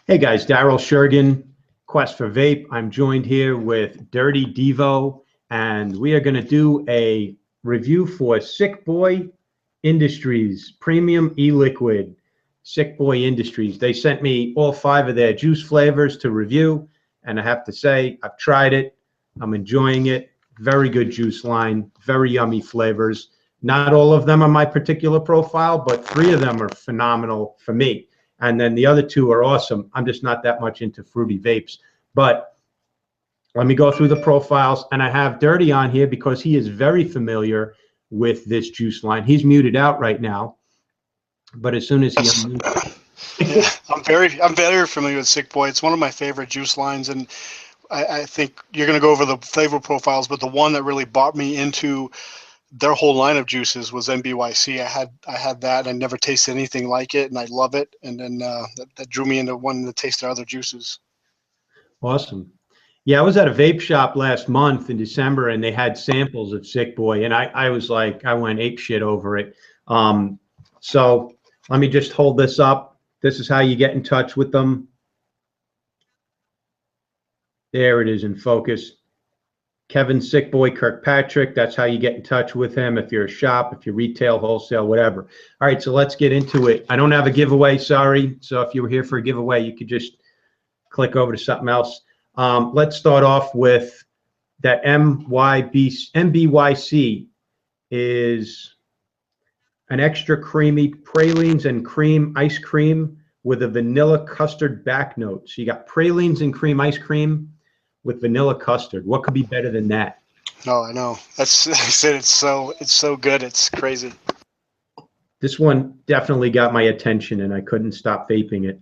Hey guys, Daryl Shergan, Quest for Vape. I'm joined here with Dirty DeVoe, and we are going to do a review for Sicboy Industries, Premium E-Liquid, Sicboy Industries. They sent me all 5 of their juice flavors to review, and I have to say, I've tried it. I'm enjoying it. Very good juice line, very yummy flavors. Not all of them are my particular profile, but 3 of them are phenomenal for me. And then the other 2 are awesome. I'm just not that much into fruity vapes. But let me go through the profiles. And I have Dirty on here because he is very familiar with this juice line. He's muted out right now. But as soon as he unmutes, yeah, I'm very familiar with Sicboy. It's one of my favorite juice lines, and I think you're going to go over the flavor profiles, but the one that really brought me into their whole line of juices was MBYC. I had that, and I never tasted anything like it, and I love it. And then that drew me into wanting to taste their other juices. Awesome. Yeah, I was at a vape shop last month in December, and they had samples of Sicboy, and I was like, I went ape shit over it. So let me just hold this up. This is how you get in touch with them. There it is in focus. Kevin Sicboy Kirkpatrick. That's how you get in touch with him if you're a shop, if you're retail, wholesale, whatever. All right, so let's get into it. I don't have a giveaway, sorry. So if you were here for a giveaway, you could just click over to something else. Let's start off with that MBYC is an extra creamy pralines and cream ice cream with a vanilla custard back note. So you got pralines and cream ice cream with vanilla custard. What could be better than that? Oh, I know. That's I said it's so good. It's crazy. This one definitely got my attention, and I couldn't stop vaping it.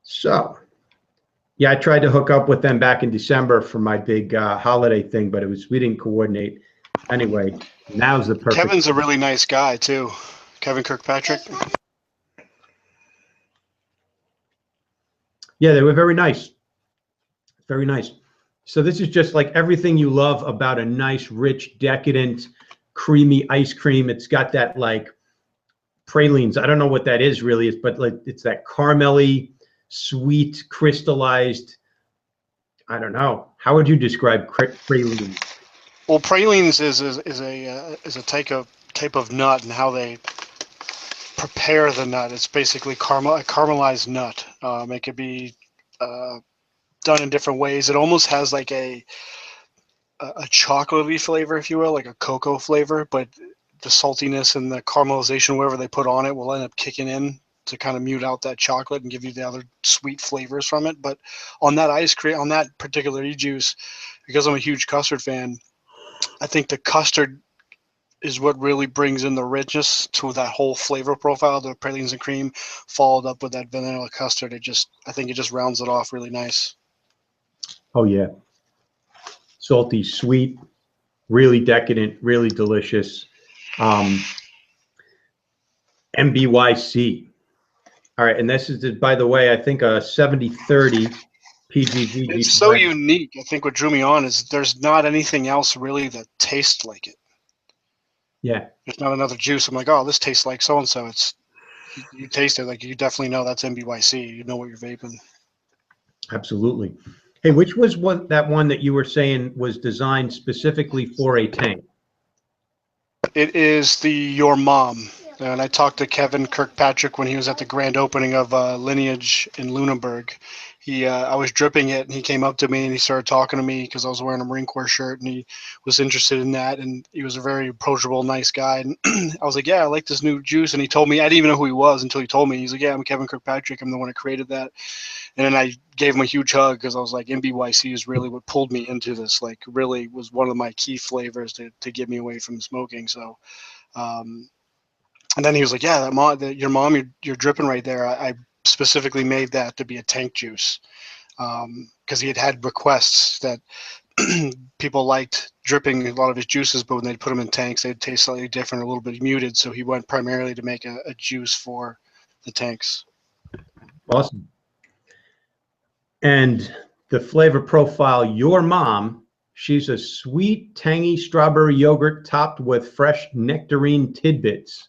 So, yeah, I tried to hook up with them back in December for my big holiday thing, but we didn't coordinate. Anyway, now's the perfect. Kevin's a really nice guy too. Kevin Kirkpatrick. Yeah, they were very nice. Very nice. So this is just like everything you love about a nice, rich, decadent, creamy ice cream. It's got that like pralines. I don't know what that is really, but like it's that caramelly, sweet, crystallized. I don't know. How would you describe pralines? Well, pralines is a type of nut, and how they prepare the nut. It's basically a caramelized nut. It could be done in different ways. It almost has like a chocolatey flavor, if you will, like a cocoa flavor, but the saltiness and the caramelization, whatever they put on it, will end up kicking in to kind of mute out that chocolate and give you the other sweet flavors from it. But on that ice cream, on that particular e-juice, because I'm a huge custard fan, I think the custard is what really brings in the richness to that whole flavor profile. The pralines and cream followed up with that vanilla custard. I think it just rounds it off really nice. Oh yeah, salty, sweet, really decadent, really delicious. MBYC. All right, and this is, by the way, I think a 70-30 PGVG. It's so unique. I think what drew me on is there's not anything else really that tastes like it. Yeah. There's not another juice. I'm like, oh, this tastes like so-and-so. You taste it, like you definitely know that's MBYC. You know what you're vaping. Absolutely. Hey, which was that one that you were saying was designed specifically for a tank? It is the Your Mom. And I talked to Kevin Kirkpatrick when he was at the grand opening of Lineage in Lunenburg. I was dripping it, and he came up to me and he started talking to me because I was wearing a Marine Corps shirt, and he was interested in that. And he was a very approachable, nice guy. And I was like, yeah, I like this new juice. And he told me, I didn't even know who he was until he told me. He's like, yeah, I'm Kevin Kirkpatrick. I'm the one who created that. And then I gave him a huge hug because I was like, MBYC is really what pulled me into this. Like, really was one of my key flavors to get me away from smoking. So, and then he was like, yeah, your mom, you're dripping right there. I specifically made that to be a tank juice because he had requests that people liked dripping a lot of his juices, but when they put them in tanks, they'd taste slightly different, a little bit muted. So he went primarily to make a juice for the tanks. Awesome. And the flavor profile, Your Mom, she's a sweet, tangy strawberry yogurt topped with fresh nectarine tidbits.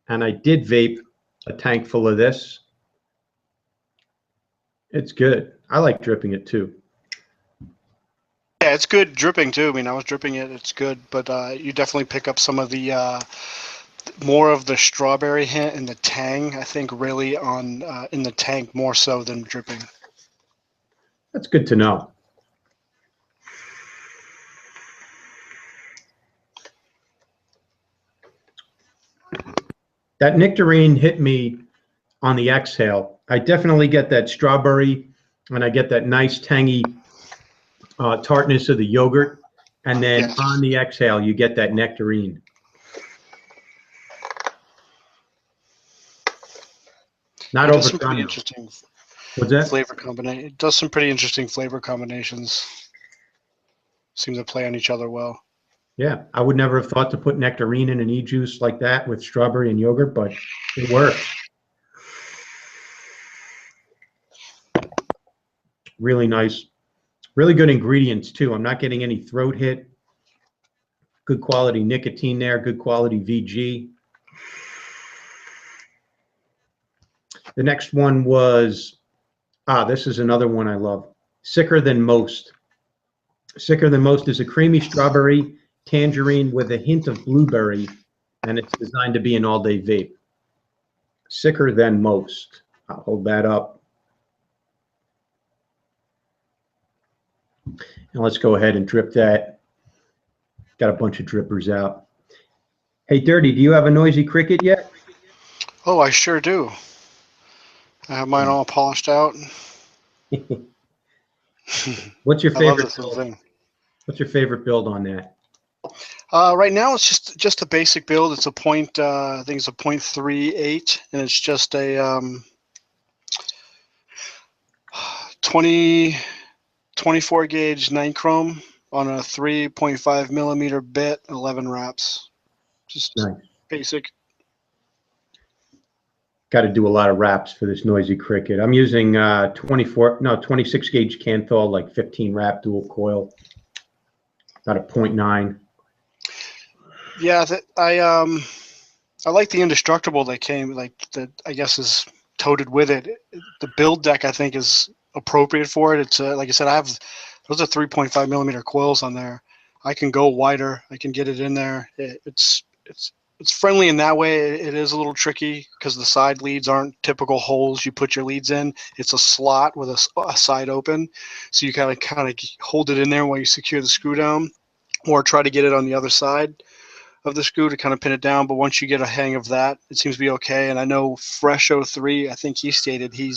And I did vape a tank full of this. It's good. I like dripping it too. Yeah, it's good dripping too. I mean, I was dripping it. It's good, but you definitely pick up some of the more of the strawberry hint and the tang. I think really on in the tank more so than dripping. That's good to know. That nectarine hit me on the exhale. I definitely get that strawberry, and I get that nice tangy tartness of the yogurt. And then Yes. on the exhale, you get that nectarine. Not It does some pretty overdone. interesting What's that? flavor combination. It does some pretty interesting flavor combinations. Seem to play on each other well. Yeah, I would never have thought to put nectarine in an e-juice like that with strawberry and yogurt, but it works. Really nice. Really good ingredients too. I'm not getting any throat hit. Good quality nicotine there, good quality VG. The next one was, this is another one I love. Sicker Than Most. Sicker Than Most is a creamy strawberry tangerine with a hint of blueberry, and it's designed to be an all-day vape. Sicker Than Most. I'll hold that up. And let's go ahead and drip that. Got a bunch of drippers out. Hey, Dirty, do you have a Noisy Cricket yet? Oh, I sure do. I have mine all polished out. What's your I love favorite this little build? thing. What's your favorite build on that? Right now, it's just a basic build. It's a point. I think it's a 0.38, and it's just a 24 gauge 9 chrome on a 3.5 millimeter bit, 11 wraps. Just Nice. basic. Got to do a lot of wraps for this Noisy Cricket. I'm using 26 gauge Canthol, like 15 wrap dual coil. Got a 0.9. Yeah, I like the indestructible that came, like that I guess is toted with it. The build deck I think is appropriate for it. It's like I said, I have those are 3.5 millimeter coils on there. I can go wider. I can get it in there. It's friendly in that way. It is a little tricky because the side leads aren't typical holes you put your leads in. It's a slot with a side open, so you kind of hold it in there while you secure the screw down, or try to get it on the other side of the screw to kind of pin it down. But once you get a hang of that, it seems to be okay. And I know Fresh 03, I think he stated he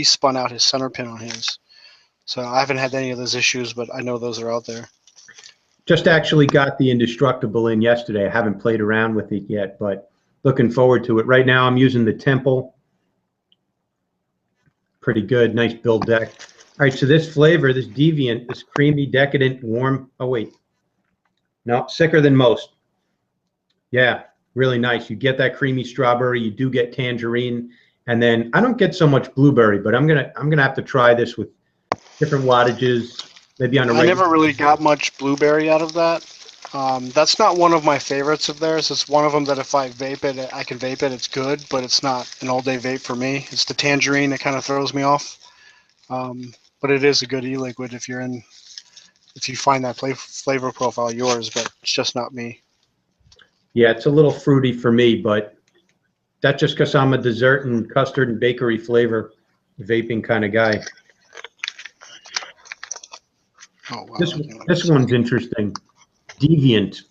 spun out his center pin on his. So I haven't had any of those issues, but I know those are out there. Just actually got the indestructible in yesterday. I haven't played around with it yet, but looking forward to it. Right now I'm using the Temple. Pretty good, nice build deck. All right, so this flavor, this Deviant, this creamy, decadent, warm, oh wait, no, Sicker Than Most. Yeah, really nice. You get that creamy strawberry, you do get tangerine, and then I don't get so much blueberry, but I'm gonna have to try this with different wattages, maybe on a I never really got much blueberry out of that. That's not one of my favorites of theirs. It's one of them that if I vape it, I can vape it. It's good, but it's not an all-day vape for me. It's the tangerine that kind of throws me off. But it is a good e-liquid if you find that flavor profile yours, but it's just not me. Yeah, it's a little fruity for me, but that's just because I'm a dessert and custard and bakery flavor vaping kind of guy. Oh, wow. This one's interesting. Deviant.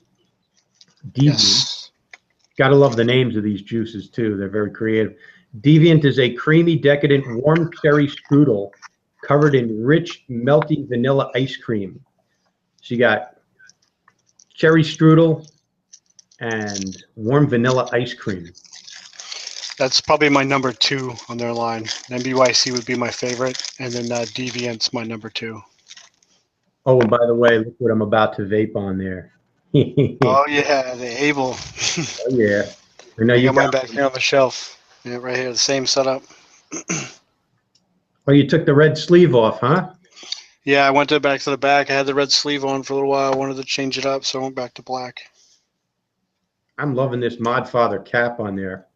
Yes. Gotta love the names of these juices too. They're very creative. Deviant is a creamy, decadent, warm cherry strudel covered in rich, melty vanilla ice cream. So you got cherry strudel and warm vanilla ice cream. That's probably my number 2 on their line. MBYC would be my favorite, and then Deviant's my number 2. Oh, and by the way, look what I'm about to vape on there. Oh yeah, the Able. Oh yeah. I know I you got mine got back here on the shelf. Yeah, right here, the same setup. Oh, you took the red sleeve off, huh? Yeah, I went back to the back. I had the red sleeve on for a little while. I wanted to change it up, so I went back to black. I'm loving this Modfather cap on there.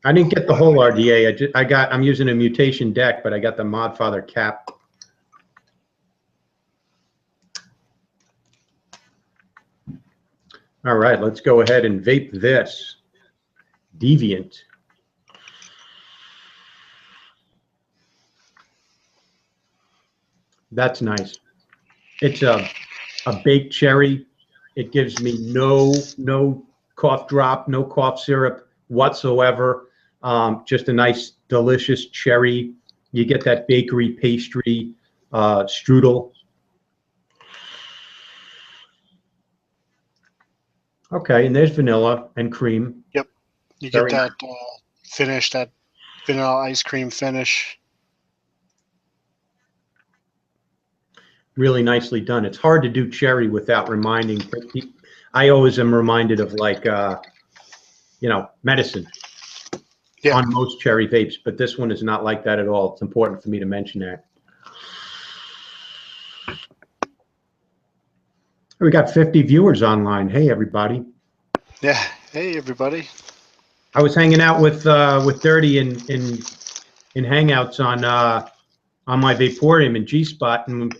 I didn't get the whole RDA. I'm using a mutation deck, but I got the Modfather cap. All right, let's go ahead and vape this. Deviant. That's nice. It's a baked cherry. It gives me no cough drop, no cough syrup whatsoever. Just a nice, delicious cherry. You get that bakery pastry strudel. Okay, and there's vanilla and cream. Yep. You Very get that finish, that vanilla ice cream finish. Really nicely done. It's hard to do cherry without reminding. I always am reminded of like, medicine on most cherry vapes, but this one is not like that at all. It's important for me to mention that. We got 50 viewers online. Hey, everybody. Yeah. Hey, everybody. I was hanging out with Dirty in Hangouts on my Vaporium in G-Spot, and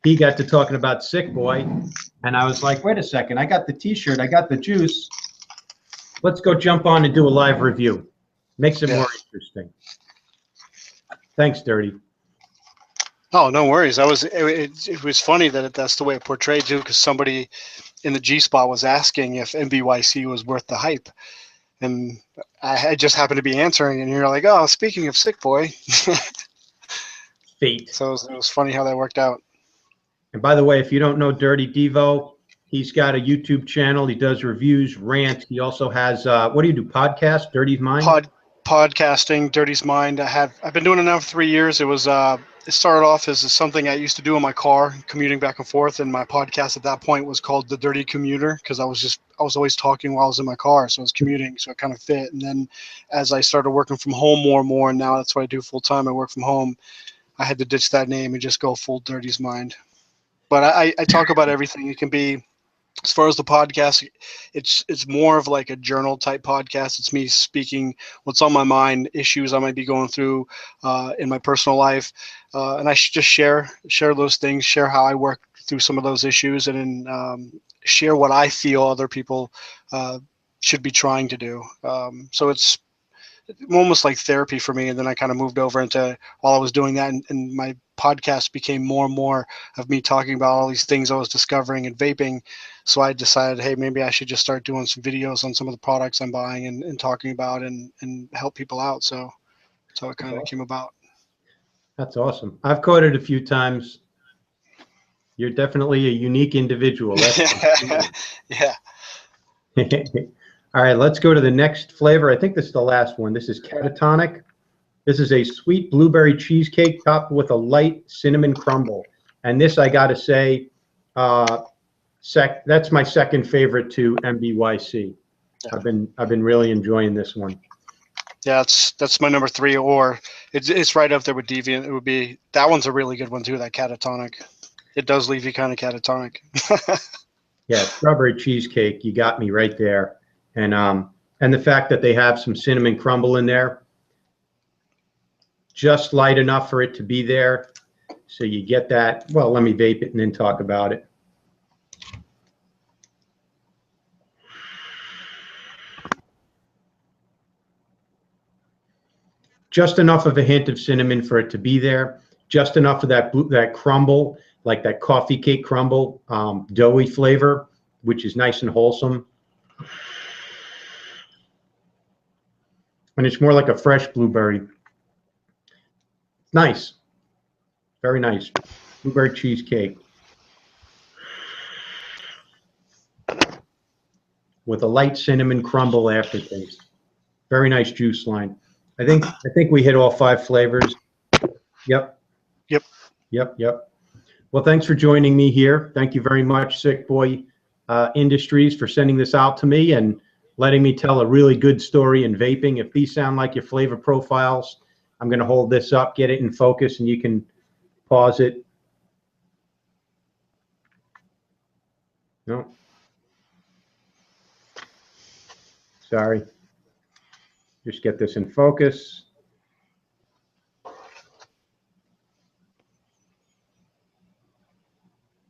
he got to talking about Sicboy, and I was like, wait a second, I got the T-shirt, I got the juice. Let's go jump on and do a live review. Makes it more interesting. Thanks, Dirty. Oh, no worries. It was funny that that's the way it portrayed you, because somebody in the G spot was asking if MBYC was worth the hype, and I just happened to be answering, and you're like, "Oh, speaking of Sicboy." Fate. So it was funny how that worked out. And by the way, if you don't know Dirty DeVoe, he's got a YouTube channel. He does reviews, rants. He also has what do you do? Podcast, Dirty's Mind. Podcasting, Dirty's Mind. I've been doing it now for 3 years. It started off as something I used to do in my car, commuting back and forth, and my podcast at that point was called The Dirty Commuter, because I was always talking while I was in my car, so I was commuting, so it kind of fit. And then as I started working from home more and more, and now that's what I do full time, I work from home, I had to ditch that name and just go full Dirty's Mind. But I talk about everything. It can be, as far as the podcast, it's more of like a journal type podcast. It's me speaking what's on my mind, issues I might be going through in my personal life, and I should just share those things, share how I work through some of those issues, and then share what I feel other people should be trying to do. So it's almost like therapy for me. And then I kind of moved over into, while I was doing that, and my podcast became more and more of me talking about all these things I was discovering in vaping. So I decided, hey, maybe I should just start doing some videos on some of the products I'm buying and talking about and help people out. So it kind of came about. That's awesome. I've caught it a few times. You're definitely a unique individual. Yeah. All right, let's go to the next flavor. I think this is the last one. This is Catatonic. This is a sweet blueberry cheesecake topped with a light cinnamon crumble. And this, I got to say, that's my second favorite to MBYC. Yeah. I've been really enjoying this one. Yeah, that's my number 3, or it's right up there with Deviant. It would be, that one's a really good one too, that Catatonic. It does leave you kind of catatonic. Yeah, strawberry cheesecake, you got me right there. And the fact that they have some cinnamon crumble in there, just light enough for it to be there. So you get that. Well, let me vape it and then talk about it. Just enough of a hint of cinnamon for it to be there. Just enough of that crumble, like that coffee cake crumble, doughy flavor, which is nice and wholesome. And it's more like a fresh blueberry. Nice. Very nice. Blueberry cheesecake with a light cinnamon crumble aftertaste. Very nice juice line. I think we hit all 5 flavors. Yep. Well, thanks for joining me here. Thank you very much, Sicboy Industries, for sending this out to me and letting me tell a really good story in vaping. If these sound like your flavor profiles, I'm going to hold this up, get it in focus, and you can pause it. No. Sorry. Just get this in focus.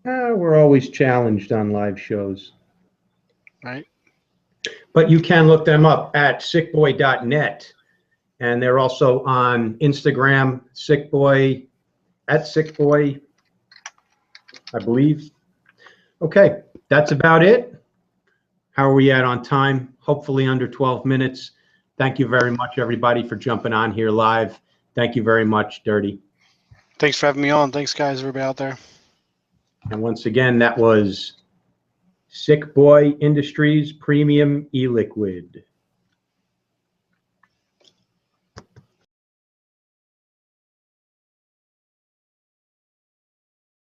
We're always challenged on live shows. Right. But you can look them up at sicboy.net. And they're also on Instagram, Sicboy, at Sicboy, I believe. Okay, that's about it. How are we at on time? Hopefully under 12 minutes. Thank you very much, everybody, for jumping on here live. Thank you very much, Dirty. Thanks for having me on. Thanks, guys, everybody out there. And once again, that was Sicboy Industries Premium E-Liquid.